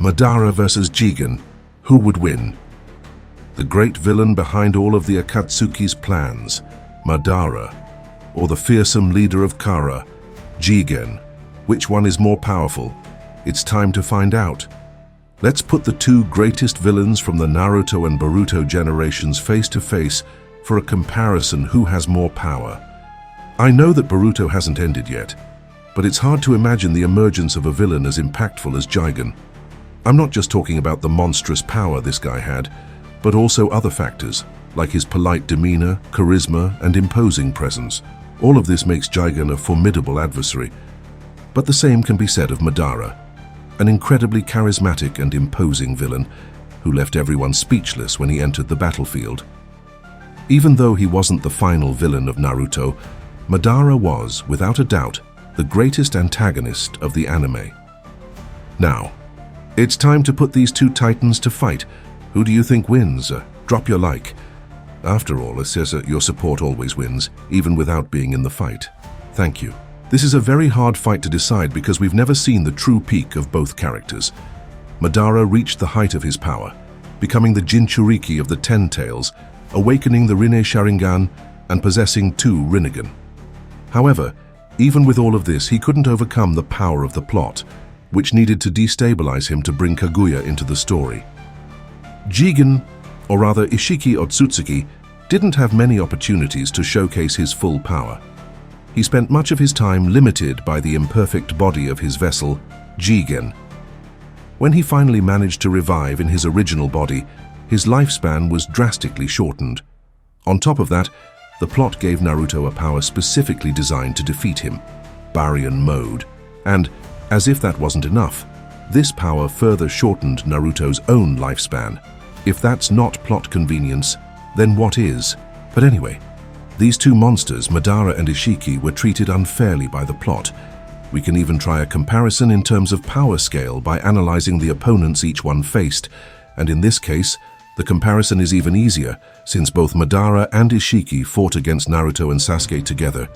Madara versus Jigen. Who would win? The great villain behind all of the Akatsuki's plans, Madara, or the fearsome leader of Kara, Jigen. Which one is more powerful? It's time to find out. Let's put the two greatest villains from the Naruto and Boruto generations face to face for a comparison who has more power. I know that Boruto hasn't ended yet, but it's hard to imagine the emergence of a villain as impactful as Jigen. I'm not just talking about the monstrous power this guy had, but also other factors, like his polite demeanor, charisma, and imposing presence. All of this makes Jigen a formidable adversary. But the same can be said of Madara, an incredibly charismatic and imposing villain who left everyone speechless when he entered the battlefield. Even though he wasn't the final villain of Naruto, Madara was, without a doubt, the greatest antagonist of the anime. Now, it's time to put these two titans to fight. Who do you think wins? Drop your like. After all, it says your support always wins, even without being in the fight. Thank you. This is a very hard fight to decide because we've never seen the true peak of both characters. Madara reached the height of his power, becoming the Jinchuriki of the Ten Tails, awakening the Rinne Sharingan and possessing two Rinnegan. However, even with all of this, he couldn't overcome the power of the plot, which needed to destabilize him to bring Kaguya into the story. Jigen, or rather Ishiki Otsutsuki, didn't have many opportunities to showcase his full power. He spent much of his time limited by the imperfect body of his vessel, Jigen. When he finally managed to revive in his original body, his lifespan was drastically shortened. On top of that, the plot gave Naruto a power specifically designed to defeat him, Baryon Mode, and, as if that wasn't enough, this power further shortened Naruto's own lifespan. If that's not plot convenience, then what is? But anyway, these two monsters, Madara and Ishiki, were treated unfairly by the plot. We can even try a comparison in terms of power scale by analyzing the opponents each one faced, and in this case, the comparison is even easier, since both Madara and Ishiki fought against Naruto and Sasuke together.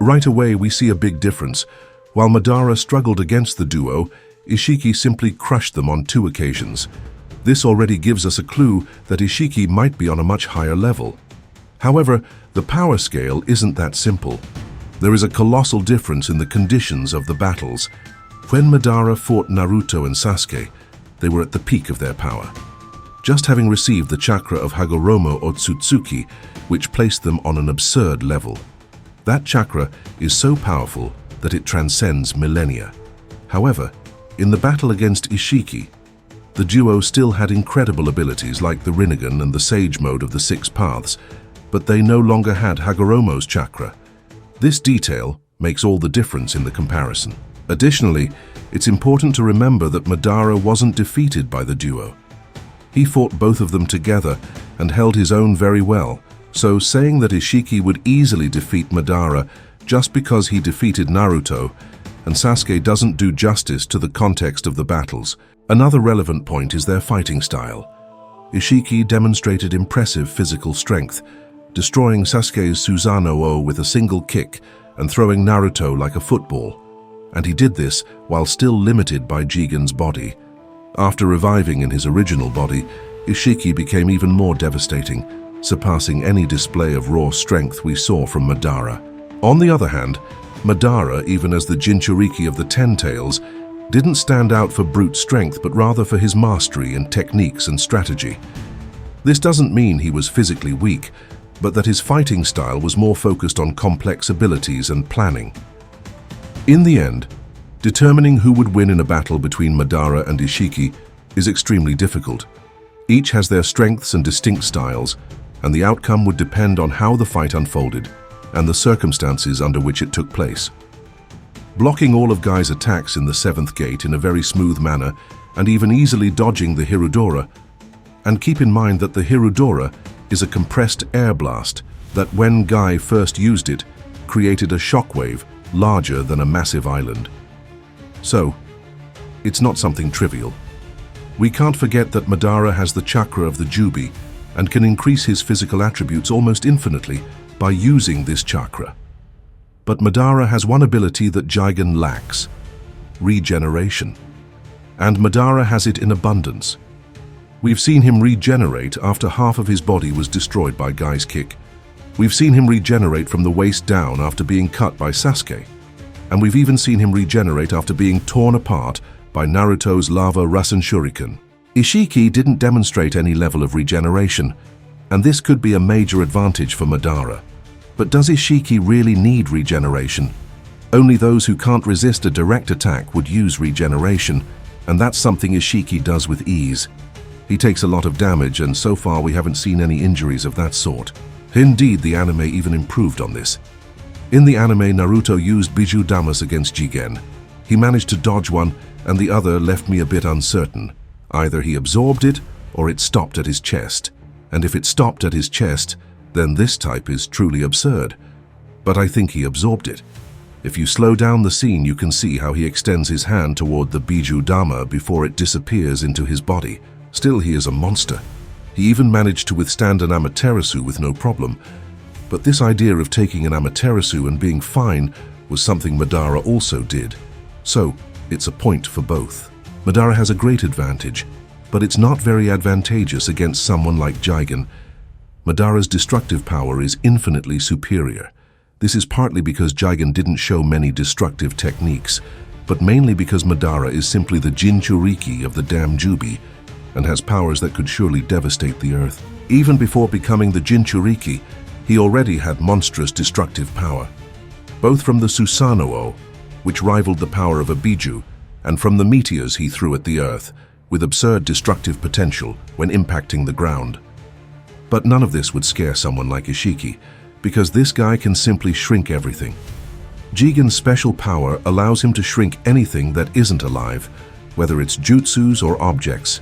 Right away, we see a big difference. While Madara struggled against the duo, Ishiki simply crushed them on 2 occasions. This already gives us a clue that Ishiki might be on a much higher level. However, the power scale isn't that simple. There is a colossal difference in the conditions of the battles. When Madara fought Naruto and Sasuke, they were at the peak of their power, just having received the chakra of Hagoromo Otsutsuki, which placed them on an absurd level. That chakra is so powerful that it transcends millennia. However, in the battle against Ishiki, the duo still had incredible abilities like the Rinnegan and the Sage Mode of the 6 Paths, but they no longer had Hagoromo's chakra. This detail makes all the difference in the comparison. Additionally, it's important to remember that Madara wasn't defeated by the duo. He fought both of them together and held his own very well, so saying that Ishiki would easily defeat Madara just because he defeated Naruto and Sasuke doesn't do justice to the context of the battles. Another relevant point is their fighting style. Ishiki demonstrated impressive physical strength, destroying Sasuke's Susanoo with a single kick and throwing Naruto like a football. And he did this while still limited by Jigen's body. After reviving in his original body, Ishiki became even more devastating, surpassing any display of raw strength we saw from Madara. On the other hand, Madara, even as the Jinchuriki of the Ten Tails, didn't stand out for brute strength but rather for his mastery in techniques and strategy. This doesn't mean he was physically weak, but that his fighting style was more focused on complex abilities and planning. In the end, determining who would win in a battle between Madara and Ishiki is extremely difficult. Each has their strengths and distinct styles, and the outcome would depend on how the fight unfolded and the circumstances under which it took place. Blocking all of Guy's attacks in the 7th gate in a very smooth manner and even easily dodging the Hirudora. And keep in mind that the Hirudora is a compressed air blast that, when Guy first used it, created a shockwave larger than a massive island. So, it's not something trivial. We can't forget that Madara has the chakra of the Jubi and can increase his physical attributes almost infinitely by using this chakra. But Madara has one ability that Jigen lacks: regeneration. and Madara has it in abundance. We've seen him regenerate after half of his body was destroyed by Guy's kick. We've seen him regenerate from the waist down after being cut by Sasuke. And we've even seen him regenerate after being torn apart by Naruto's lava Rasen Shuriken. Ishiki didn't demonstrate any level of regeneration, and this could be a major advantage for Madara. But does Ishiki really need regeneration? Only those who can't resist a direct attack would use regeneration, and that's something Ishiki does with ease. He takes a lot of damage, and so far we haven't seen any injuries of that sort. Indeed, the anime even improved on this. In the anime, Naruto used Biju Damas against Jigen. He managed to dodge one, and the other left me a bit uncertain. Either he absorbed it, or it stopped at his chest. And if it stopped at his chest, then this type is truly absurd. But I think he absorbed it. If you slow down the scene, you can see how he extends his hand toward the Biju Dama before it disappears into his body. Still, he is a monster. He even managed to withstand an Amaterasu with no problem. But this idea of taking an Amaterasu and being fine was something Madara also did. So, it's a point for both. Madara has a great advantage, but it's not very advantageous against someone like Jigen. Madara's destructive power is infinitely superior. This is partly because Jigen didn't show many destructive techniques, but mainly because Madara is simply the Jinchuriki of the Damjubi, and has powers that could surely devastate the earth. Even before becoming the Jinchuriki, he already had monstrous destructive power, both from the Susanoo, which rivaled the power of a Biju, and from the meteors he threw at the earth, with absurd destructive potential when impacting the ground. But none of this would scare someone like Ishiki, because this guy can simply shrink everything. Jigen's special power allows him to shrink anything that isn't alive, whether it's jutsus or objects.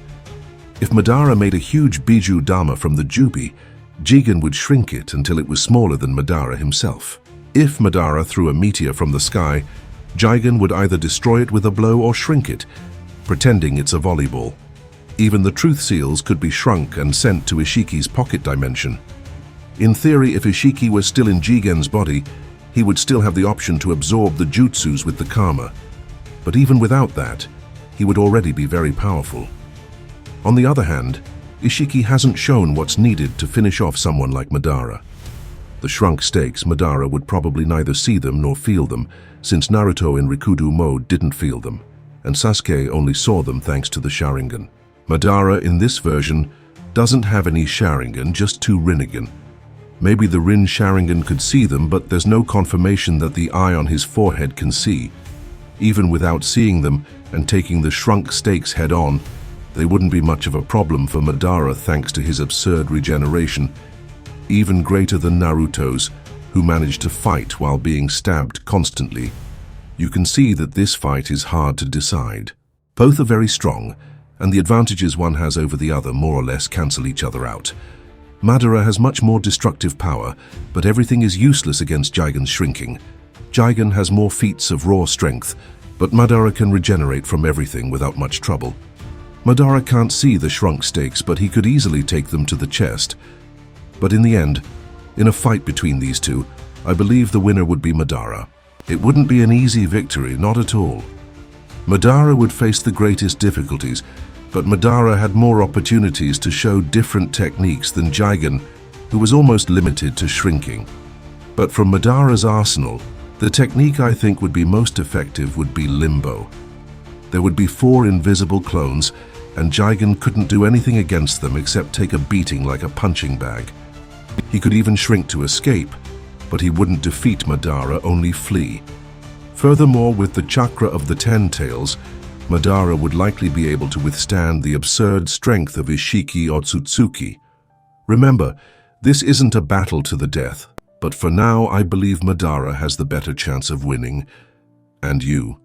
If Madara made a huge Biju Dama from the Jubi, Jigen would shrink it until it was smaller than Madara himself. If Madara threw a meteor from the sky, Jigen would either destroy it with a blow or shrink it, pretending it's a volleyball. Even the truth seals could be shrunk and sent to Ishiki's pocket dimension. In theory, if Ishiki was still in Jigen's body, he would still have the option to absorb the jutsus with the karma. But even without that, he would already be very powerful. On the other hand, Ishiki hasn't shown what's needed to finish off someone like Madara. The shrunk stakes, Madara would probably neither see them nor feel them, since Naruto in Rikudo mode didn't feel them, and Sasuke only saw them thanks to the Sharingan. Madara in this version doesn't have any Sharingan, just 2 Rinnegan. Maybe the Rin Sharingan could see them, but there's no confirmation that the eye on his forehead can see. Even without seeing them and taking the shrunk stakes head-on, they wouldn't be much of a problem for Madara thanks to his absurd regeneration, even greater than Naruto's, who managed to fight while being stabbed constantly. You can see that this fight is hard to decide. Both are very strong, and the advantages one has over the other more or less cancel each other out. Madara has much more destructive power, but everything is useless against Jigen's shrinking. Jigen has more feats of raw strength, but Madara can regenerate from everything without much trouble. Madara can't see the shrunk stakes, but he could easily take them to the chest. But in the end, in a fight between these two, I believe the winner would be Madara. It wouldn't be an easy victory, not at all. Madara would face the greatest difficulties, but Madara had more opportunities to show different techniques than Jigen, who was almost limited to shrinking. But from Madara's arsenal, the technique I think would be most effective would be Limbo. There would be 4 invisible clones, and Jigen couldn't do anything against them except take a beating like a punching bag. He could even shrink to escape, but he wouldn't defeat Madara, only flee. Furthermore, with the chakra of the 10 tails, Madara would likely be able to withstand the absurd strength of Ishiki Otsutsuki. Remember, this isn't a battle to the death, but for now I believe Madara has the better chance of winning. And you?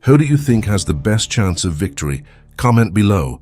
Who do you think has the best chance of victory? Comment below.